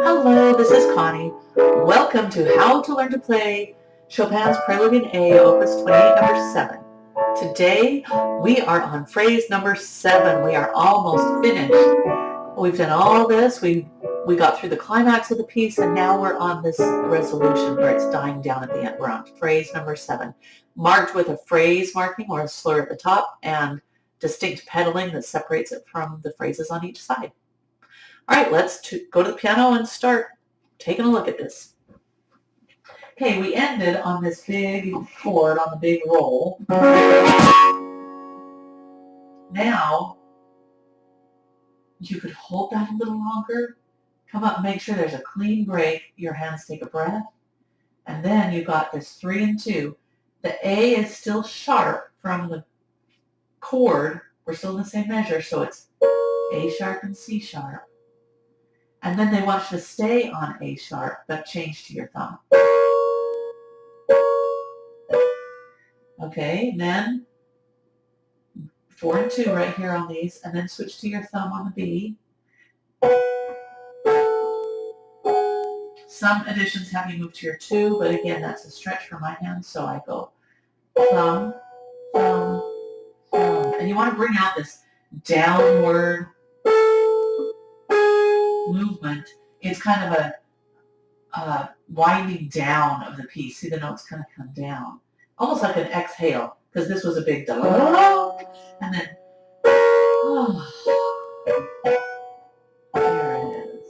Hello, this is Connie. Welcome to How to Learn to Play Chopin's Prelude in A, Opus 28, number 7. Today, we are on phrase number 7. We are almost finished. We've done all this. We got through the climax of the piece, and now we're on this resolution where it's dying down at the end. We're on phrase number 7, marked with a phrase marking or a slur at the top and distinct pedaling that separates it from the phrases on each side. All right, let's go to the piano and start taking a look at this. Okay, we ended on this big chord on the big roll. Now, you could hold that a little longer. Come up and make sure there's a clean break. Your hands take a breath. And then you've got this 3 and 2. The A is still sharp from the chord. We're still in the same measure, so it's A sharp and C sharp. And then they want you to stay on A sharp, but change to your thumb. Okay, and then 4 and 2 right here on these, and then switch to your thumb on the B. Some editions have you move to your 2, but again, that's a stretch for my hand, so I go thumb, thumb, thumb. And you want to bring out this downward movement. It's kind of a winding down of the piece. See, the notes kind of come down. Almost like an exhale, because this was a big da, and then, there it is.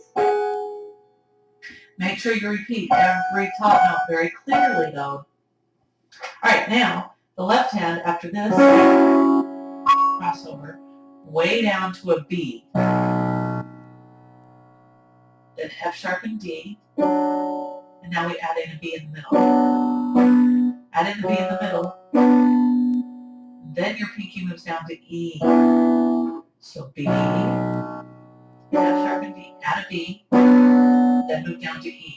Make sure you repeat every top note very clearly, though. All right, now, the left hand, after this, crossover, way down to a B. Then F sharp and D, and now we add in a B in the middle. Add in the B in the middle, then your pinky moves down to E. So B, F sharp and D, add a B, then move down to E.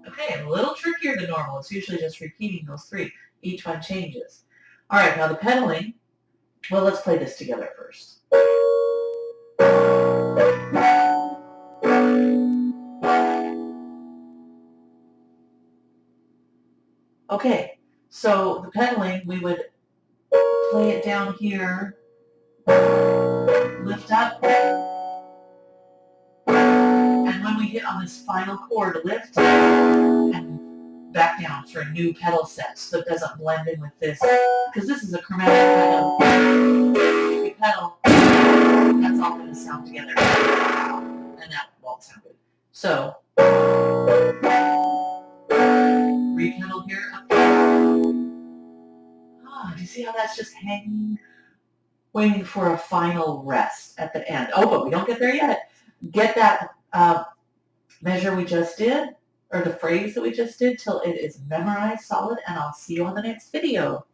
Okay, a little trickier than normal. It's usually just repeating those 3. Each one changes. All right, now the pedaling, well, let's play this together first. Okay, so the pedaling, we would play it down here, lift up, and when we hit on this final chord, lift and back down for a new pedal set so it doesn't blend in with this, because this is a chromatic pedal. If we pedal, that's all going to sound together, and that won't sound good. So, re-pedal here, up. Do you see how that's just hanging, waiting for a final rest at the end? Oh, but we don't get there yet. Get that measure we just did, or the phrase that we just did, till it is memorized solid, and I'll see you on the next video.